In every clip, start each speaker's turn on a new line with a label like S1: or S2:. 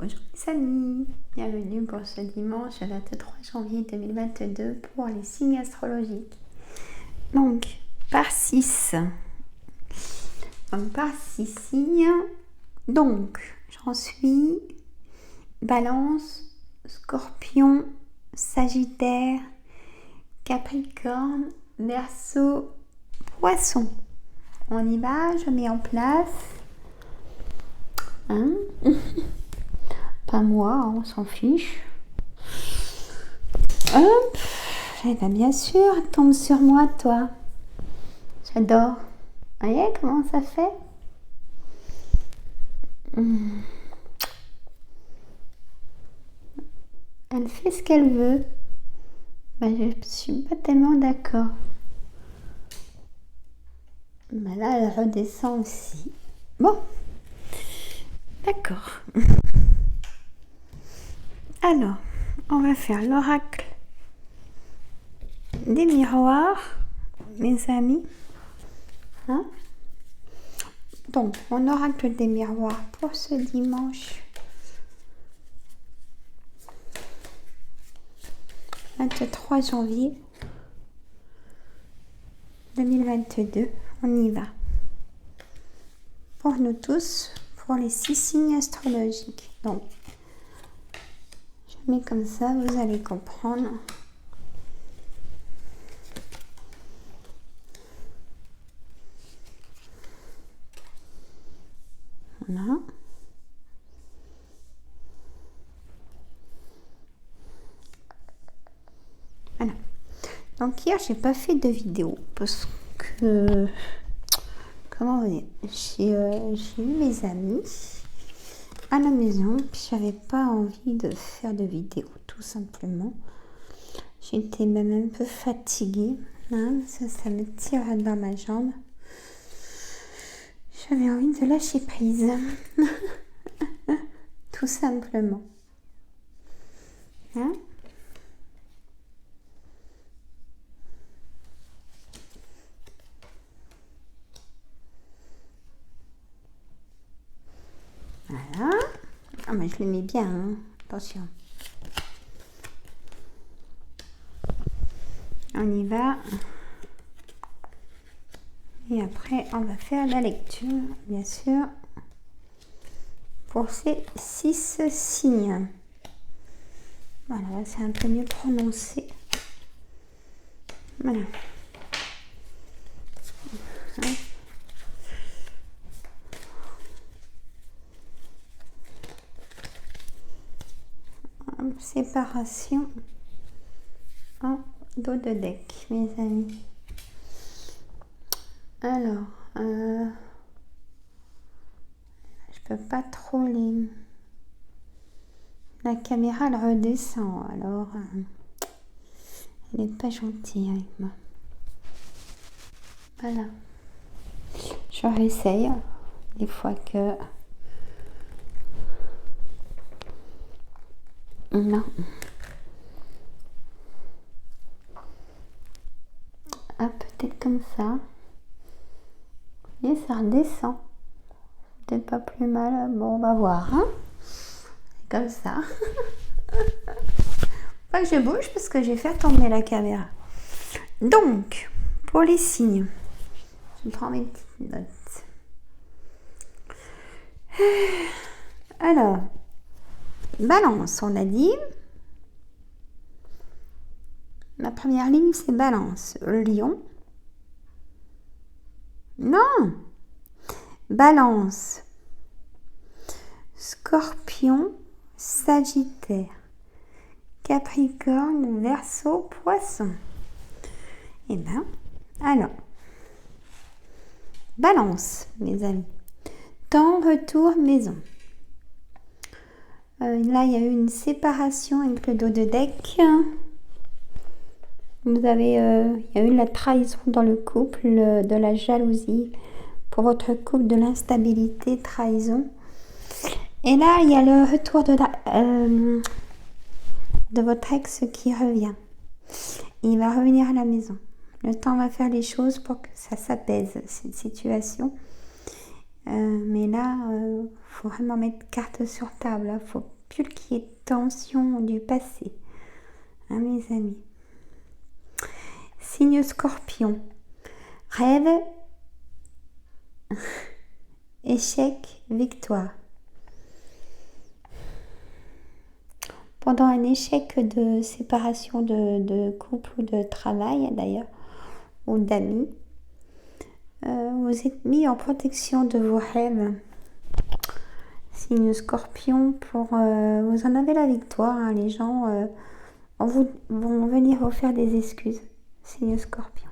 S1: Bonjour les amis, bienvenue pour ce dimanche 23 janvier 2022 pour les signes astrologiques. Donc, par 6. Par 6 signes. Donc, j'en suis Balance, Scorpion, Sagittaire, Capricorne, Verseau, Poisson. On y va, je mets en place. Pas moi, on s'en fiche. Hop, eh ben bien sûr, tombe sur moi, toi. J'adore. Vous voyez comment ça fait? Elle fait ce qu'elle veut. Ben, je suis pas tellement d'accord. Ben là, elle redescend aussi. Bon, d'accord. Alors, on va faire l'oracle des miroirs, mes amis. Donc, mon oracle des miroirs pour ce dimanche 23 janvier 2022. On y va. Pour nous tous, pour les 6 signes astrologiques. Donc, je mets comme ça, vous allez comprendre. Voilà. Voilà. Donc hier, j'ai pas fait de vidéo parce que, comment vous dire, j'ai eu mes amis à la maison, puis j'avais pas envie de faire de vidéo, tout simplement. J'étais même un peu fatiguée, ça me tire dans ma jambe. J'avais envie de lâcher prise, tout simplement. Voilà. Ah, mais je le mets bien, attention. On y va. Et après, on va faire la lecture, bien sûr, pour ces 6 signes. Voilà, c'est un peu mieux prononcé. Voilà. Séparation en dos de deck, mes amis. Alors, je peux pas trop les... La caméra, elle redescend, alors elle n'est pas gentille avec moi. Voilà. Je réessaye des fois que... Non. Ah, peut-être comme ça. Et ça redescend. Peut-être pas plus mal. Bon, on va voir. Comme ça. Pas que je bouge parce que je vais faire tourner la caméra. Donc, pour les signes, je prends mes petites notes. Alors, Balance, on a dit. La première ligne, c'est Balance. Lion. Non. Balance. Scorpion. Sagittaire. Capricorne. Verseau. Poisson. Eh bien, alors. Balance, mes amis. Temps, retour, maison. Là, il y a eu une séparation avec le dos de deck. Vous avez, il y a eu la trahison dans le couple, de la jalousie. Pour votre couple, de l'instabilité, trahison. Et là, il y a le retour de votre ex qui revient. Il va revenir à la maison. Le temps va faire les choses pour que ça s'apaise, cette situation. Mais là, faut vraiment mettre carte sur table. Hein. Faut plus qu'il y ait de tension du passé. Hein, mes amis. Signe Scorpion. Rêve, échec, victoire. Pendant un échec de séparation de couple ou de travail d'ailleurs, ou d'amis, vous êtes mis en protection de vos rêves. Signe Scorpion, vous en avez la victoire. Hein, les gens vont venir vous faire des excuses. Signe Scorpion.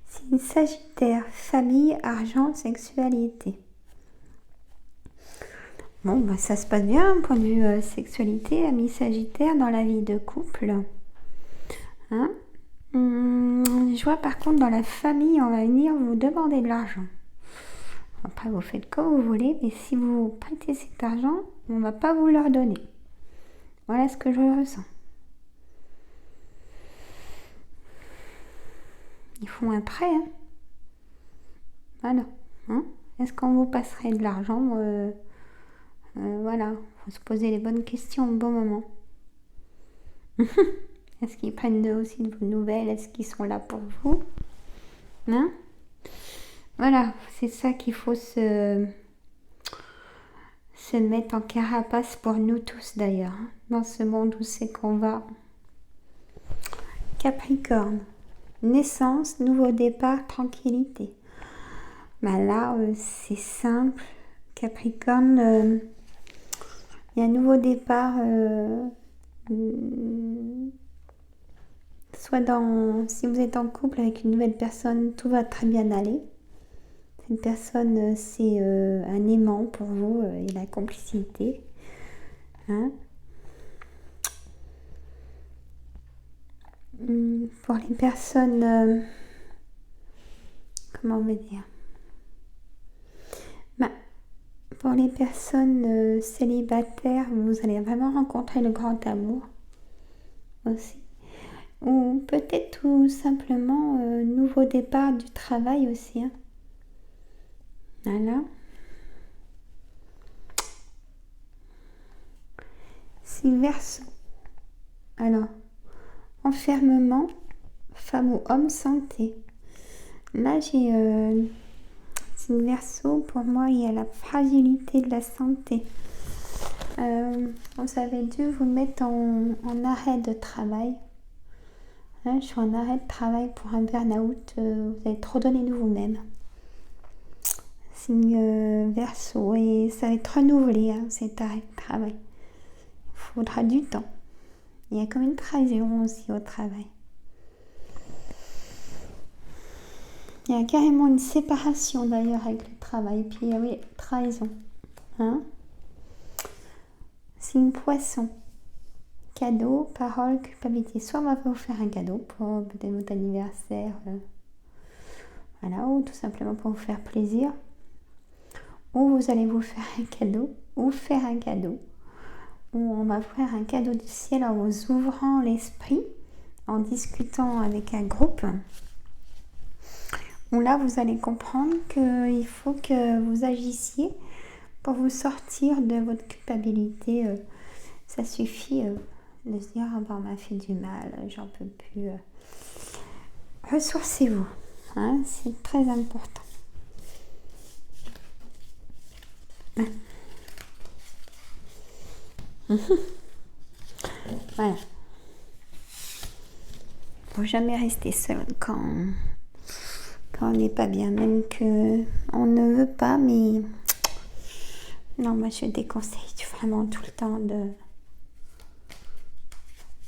S1: Signe Sagittaire, famille, argent, sexualité. Bon, bah, ça se passe bien, point de vue sexualité, ami Sagittaire, dans la vie de couple. Hein, je vois par contre dans la famille, on va venir vous demander de l'argent. Après, vous faites comme vous voulez, mais si vous prêtez cet argent, on ne va pas vous le redonner. Voilà ce que je ressens. Ils font un prêt, hein. Voilà. Hein, est-ce qu'on vous passerait de l'argent voilà, il faut se poser les bonnes questions au bon moment. Est-ce qu'ils prennent aussi de vos nouvelles? Est-ce qu'ils sont là pour vous? Hein? Voilà, c'est ça qu'il faut se mettre en carapace pour nous tous d'ailleurs, hein, dans ce monde où c'est qu'on va. Capricorne, naissance, nouveau départ, tranquillité. Bah là, c'est simple. Capricorne, il y a un nouveau départ, si vous êtes en couple avec une nouvelle personne, tout va très bien aller. Cette personne, c'est un aimant pour vous et la complicité. Hein, pour les personnes, comment on va dire, pour les personnes célibataires, vous allez vraiment rencontrer le grand amour aussi. Ou peut-être tout simplement nouveau départ du travail aussi. Hein. Voilà. C'est Verseau. Alors, enfermement, femme ou homme, santé. Là, j'ai signe Verseau. Pour moi, il y a la fragilité de la santé. Vous avez dû vous mettre en arrêt de travail. Hein, je suis en arrêt de travail pour un burn-out. Vous avez trop donné de vous-même. Signe Verseau. Et ça va être renouvelé, hein, cet arrêt de travail. Il faudra du temps. Il y a comme une trahison aussi au travail. Il y a carrément une séparation d'ailleurs avec le travail. Puis oui, trahison. Hein, signe Poisson. Cadeau, parole, culpabilité. Soit on va vous faire un cadeau pour peut-être votre anniversaire. Voilà, ou tout simplement pour vous faire plaisir. Ou vous allez vous faire un cadeau, ou faire un cadeau. Ou on va faire un cadeau du ciel en vous ouvrant l'esprit, en discutant avec un groupe. Où là, vous allez comprendre qu'il faut que vous agissiez pour vous sortir de votre culpabilité. Ça suffit de se dire, ah ben, on m'a fait du mal, j'en peux plus. Ressourcez-vous, hein, c'est très important. Voilà. Faut jamais rester seul quand on n'est pas bien, même que on ne veut pas, mais non, moi je déconseille vraiment tout le temps de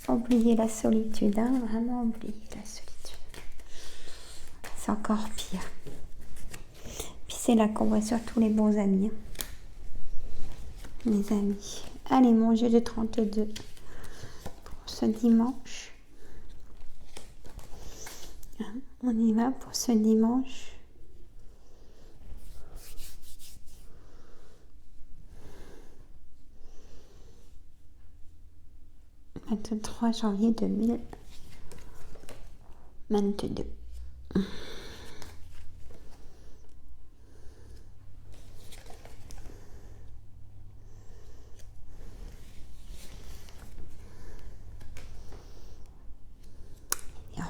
S1: oublier la solitude, hein, vraiment oublier la solitude. C'est encore pire. Puis c'est là qu'on voit surtout les bons amis. Hein. Mes amis. Allez, mon jeu de 32 pour ce dimanche. On y va pour ce dimanche. Le 3 janvier 2022.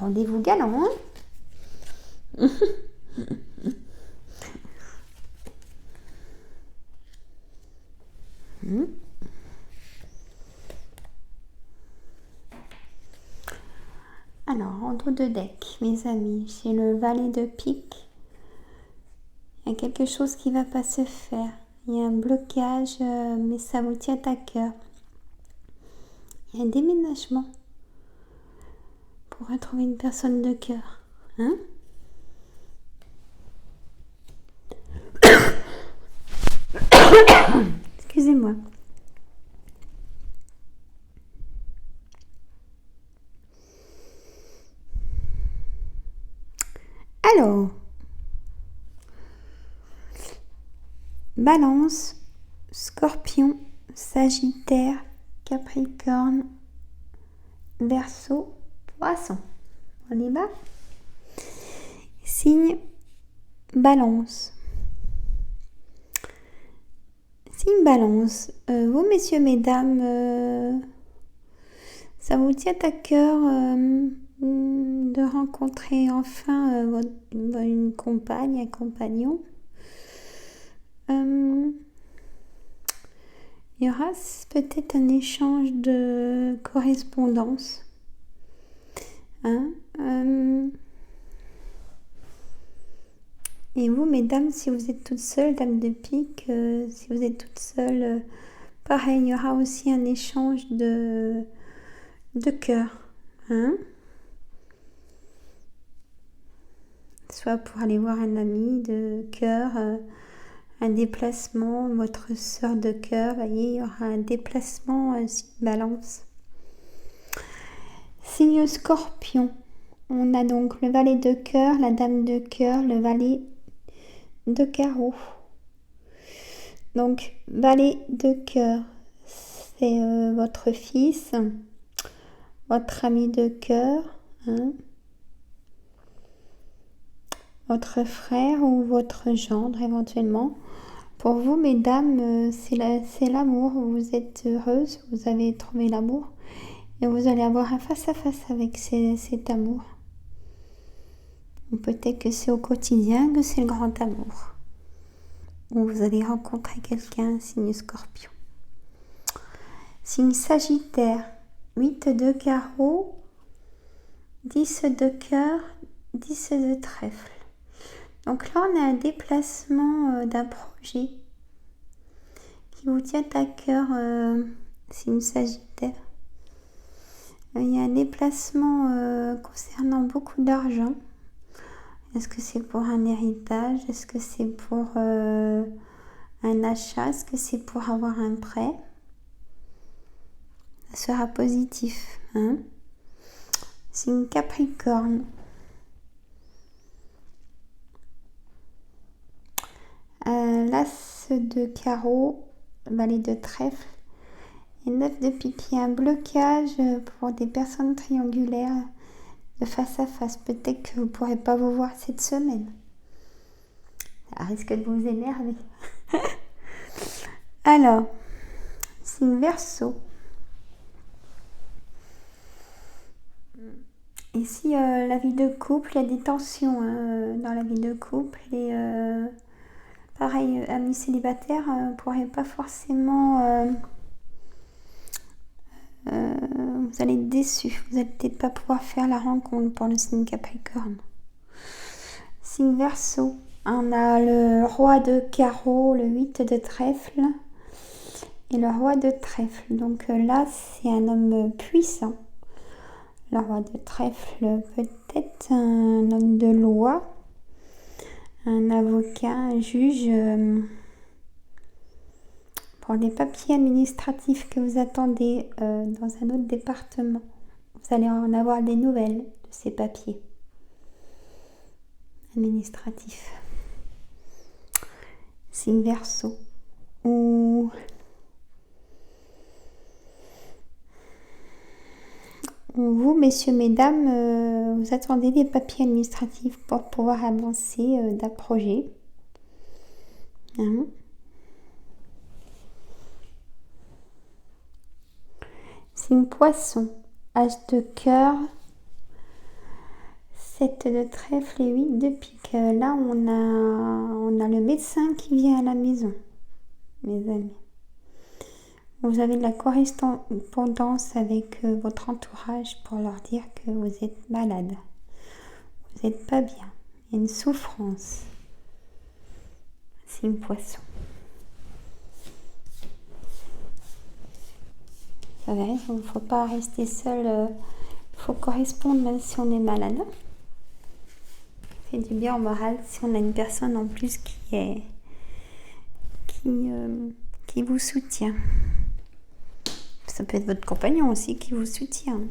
S1: rendez-vous galant, hein. Alors, en dos de deck, mes amis, j'ai le valet de pique. Il y a quelque chose qui ne va pas se faire. Il y a un blocage, mais ça vous tient à cœur. Il y a un déménagement pour retrouver une personne de cœur. Hein? Excusez-moi. Alors, Balance, Scorpion, Sagittaire, Capricorne, Verseau, Poisson. On y va? Signe Balance. Signe Balance. Vous, messieurs, mesdames, ça vous tient à cœur de rencontrer enfin une compagne, un compagnon. Il y aura peut-être un échange de correspondance. Hein? Et vous, mesdames, si vous êtes toutes seules, dame de pique, si vous êtes toutes seules, pareil, il y aura aussi un échange de cœur. Hein? Soit pour aller voir un ami de cœur, un déplacement, votre sœur de cœur, voyez, il y aura un déplacement Balance. Signe Scorpion. On a donc le valet de cœur, la dame de cœur, le valet de carreau. Donc, valet de cœur, c'est votre fils, votre ami de cœur, hein, votre frère ou votre gendre éventuellement. Pour vous, mesdames, c'est l'amour. Vous êtes heureuse, vous avez trouvé l'amour et vous allez avoir un face-à-face avec cet amour. Ou peut-être que c'est au quotidien que c'est le grand amour. Ou vous allez rencontrer quelqu'un, signe Scorpion. Signe Sagittaire, 8 de carreau, 10 de cœur, 10 de trèfle. Donc là, on a un déplacement d'un projet qui vous tient à cœur, signe Sagittaire. Il y a un déplacement concernant beaucoup d'argent. Est-ce que c'est pour un héritage? Est-ce que c'est pour un achat? Est-ce que c'est pour avoir un prêt? Ça sera positif. Hein? Signe Capricorne. L'as de carreau, valet de trèfle et 9 de pique. Il y a un blocage pour des personnes triangulaires de face à face. Peut-être que vous ne pourrez pas vous voir cette semaine. Ça risque de vous énerver. Alors, signe Verseau. Ici, la vie de couple, il y a des tensions dans la vie de couple. Et pareil, amis célibataires, ne pourrez pas forcément... vous allez être déçus. Vous n'allez peut-être pas pouvoir faire la rencontre pour le signe Capricorne. Signe Verseau. On a le roi de carreau, le 8 de trèfle et le roi de trèfle. Donc là, c'est un homme puissant. Le roi de trèfle, peut-être un homme de loi, un avocat, un juge, pour les papiers administratifs que vous attendez dans un autre département. Vous allez en avoir des nouvelles de ces papiers administratifs. Signe Verseau. Ou vous, messieurs, mesdames, vous attendez des papiers administratifs pour pouvoir avancer d'un projet. Hein? Signe Poisson. As de cœur, 7 de trèfle et 8 de pique. Là, on a le médecin qui vient à la maison, mes amis. Vous avez de la correspondance avec votre entourage pour leur dire que vous êtes malade. Vous n'êtes pas bien. Il y a une souffrance. Signe poisson. Vous savez, il ne faut pas rester seul. Il faut correspondre même si on est malade. Ça fait du bien au moral si on a une personne en plus qui vous soutient. Ça peut être votre compagnon aussi qui vous soutient.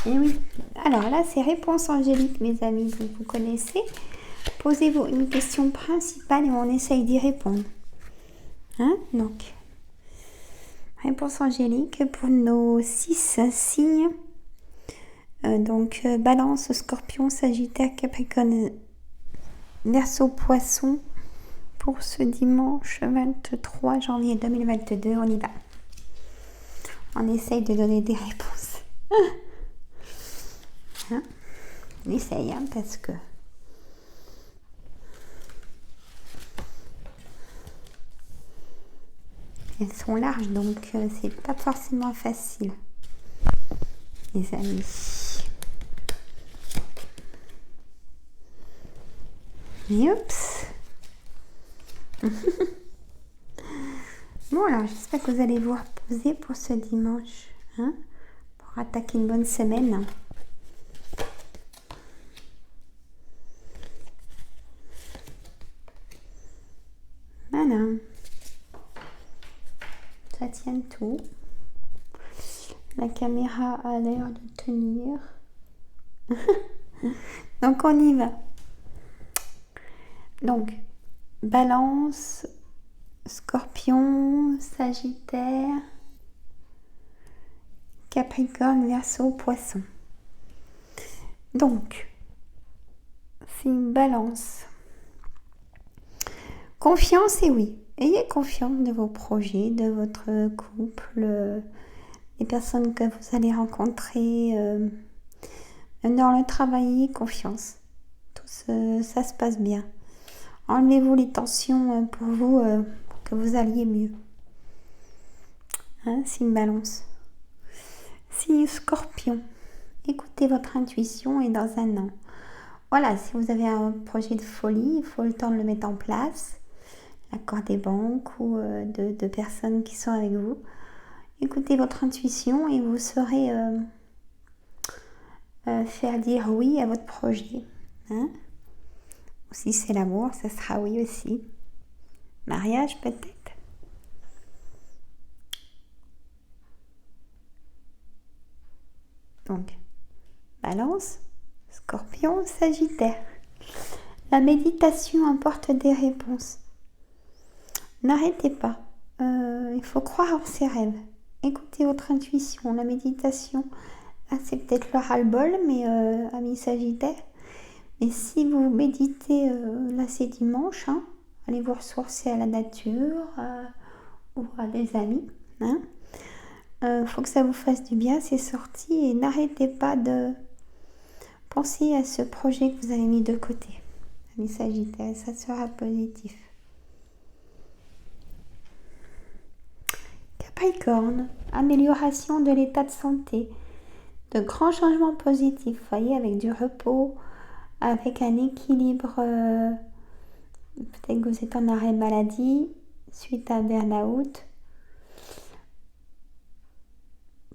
S1: Et oui. Alors là, c'est réponse angélique, mes amis. Donc vous connaissez. Posez-vous une question principale et on essaye d'y répondre. Hein? Donc, réponse angélique pour nos 6 signes. Donc, Balance, Scorpion, Sagittaire, Capricorne, Verseau, Poisson. Pour ce dimanche 23 janvier 2022, on y va. On essaye de donner des réponses. Hein? On essaye, hein, parce que elles sont larges, donc c'est pas forcément facile, les amis. Et oups. Bon, alors j'espère que vous allez vous reposer pour ce dimanche, hein, pour attaquer une bonne semaine. Voilà. Ça tient tout. La caméra a l'air de tenir. Donc on y va. Donc, Balance, Scorpion, Sagittaire, Capricorne, Verseau, Poisson. Donc, c'est une Balance. Confiance, et oui. Ayez confiance de vos projets, de votre couple, les personnes que vous allez rencontrer. Dans le travail, ayez confiance. Ça se passe bien. Enlevez-vous les tensions pour vous, pour que vous alliez mieux. Hein, signe Balance. Signe Scorpion. Écoutez votre intuition et dans un an. Voilà, si vous avez un projet de folie, il faut le temps de le mettre en place. L'accord des banques ou de personnes qui sont avec vous. Écoutez votre intuition et vous saurez faire dire oui à votre projet. Hein? Si c'est l'amour, ça sera oui aussi. Mariage peut-être. Donc, Balance, Scorpion, Sagittaire. La méditation apporte des réponses. N'arrêtez pas. Il faut croire en ses rêves. Écoutez votre intuition. La méditation, là, c'est peut-être le ras-le-bol, mais amis Sagittaire. Et si vous méditez, là c'est dimanche, hein, allez vous ressourcer à la nature ou à des amis. Hein. Faut que ça vous fasse du bien, c'est sorti. Et n'arrêtez pas de penser à ce projet que vous avez mis de côté. Amis Sagittaire, ça sera positif. Capricorne, amélioration de l'état de santé. De grands changements positifs, vous voyez, avec du repos, avec un équilibre. Peut-être que vous êtes en arrêt maladie, suite à un burn-out.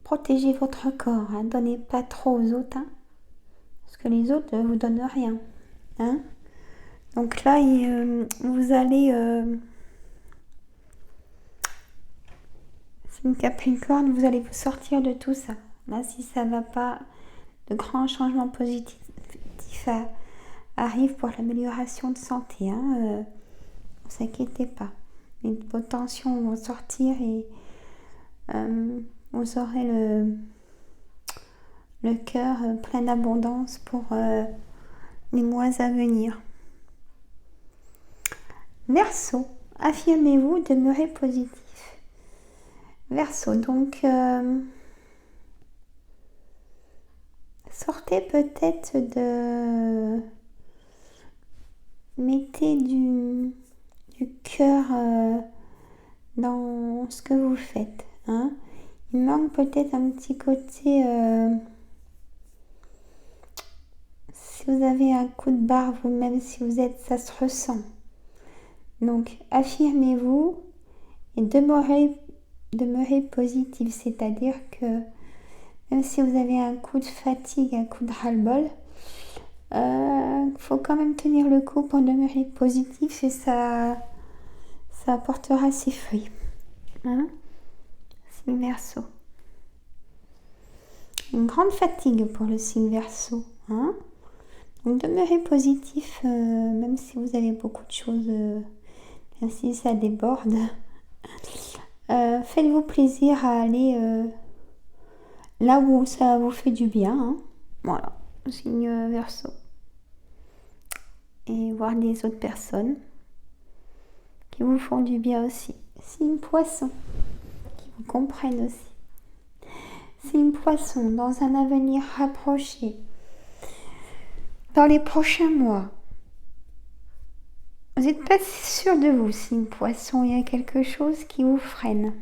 S1: Protégez votre corps, hein, donnez pas trop aux autres, hein, parce que les autres ne vous donnent rien. Hein. Donc là, vous allez... c'est une Capricorne, vous allez vous sortir de tout ça. Là, si ça ne va pas, de grands changements positifs arrivent pour l'amélioration de santé. Hein, ne vous inquiétez pas. Vos tensions vont sortir et vous aurez le cœur plein d'abondance pour les mois à venir. Verseau, affirmez-vous, demeurez positif. Verseau, donc Sortez peut-être de... Mettez du cœur dans ce que vous faites. Hein. Il manque peut-être un petit côté... si vous avez un coup de barre vous-même, si vous êtes, ça se ressent. Donc, affirmez-vous et demeurez positif. C'est-à-dire que même si vous avez un coup de fatigue, un coup de ras-le-bol, faut quand même tenir le coup pour demeurer positif et ça apportera ses fruits. Hein? Signe Verseau. Une grande fatigue pour le signe Verseau. Hein? Donc demeurez positif, même si vous avez beaucoup de choses, même si ça déborde. Faites-vous plaisir à aller là où ça vous fait du bien. Hein? Voilà, signe Verseau. Et voir des autres personnes qui vous font du bien aussi. Signe Poisson, qui vous comprennent aussi. Signe Poisson, dans un avenir rapproché, dans les prochains mois, vous n'êtes pas sûr de vous, signe Poisson, il y a quelque chose qui vous freine.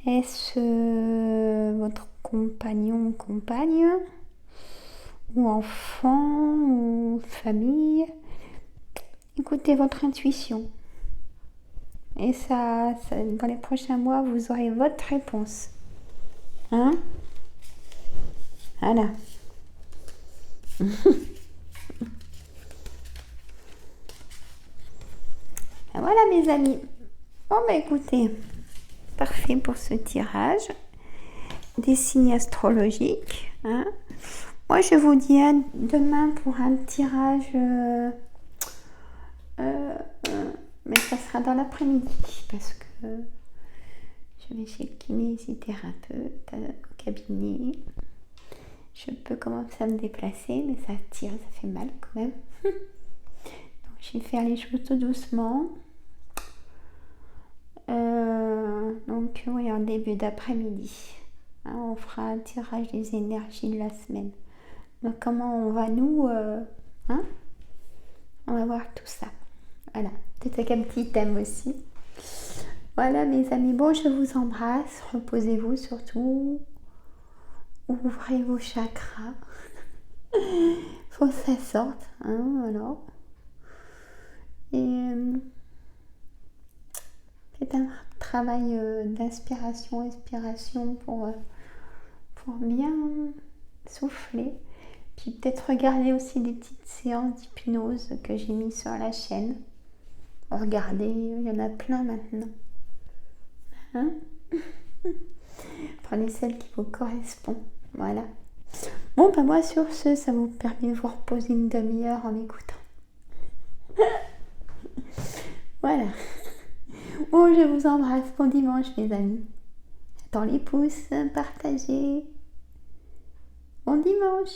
S1: Est-ce votre compagnon ou compagne, ou enfant, ou famille? Écoutez votre intuition. Et ça, dans les prochains mois, vous aurez votre réponse. Hein? Voilà. Voilà mes amis. Bon bah écoutez, parfait pour ce tirage des signes astrologiques. Hein. Moi je vous dis à demain pour un tirage, mais ça sera dans l'après-midi parce que je vais chez le kinésithérapeute au cabinet. Je peux commencer à me déplacer, mais ça tire, ça fait mal quand même. Donc je vais faire les choses tout doucement. Donc oui, en début d'après-midi, hein, on fera un tirage des énergies de la semaine. Donc comment on va nous, hein, on va voir tout ça. Voilà, peut-être avec un petit thème aussi. Voilà mes amis, bon je vous embrasse, reposez-vous surtout, ouvrez vos chakras, faut que ça sorte, hein, voilà. Et faites un travail d'inspiration, expiration pour bien souffler. Puis peut-être regarder aussi des petites séances d'hypnose que j'ai mis sur la chaîne. Regardez, il y en a plein maintenant. Hein? Prenez celle qui vous correspond. Voilà. Bon, ben moi sur ce, ça vous permet de vous reposer une demi-heure en écoutant. Voilà. Bon, je vous embrasse. Bon dimanche, mes amis. J'attends les pouces, partagez. Bon dimanche.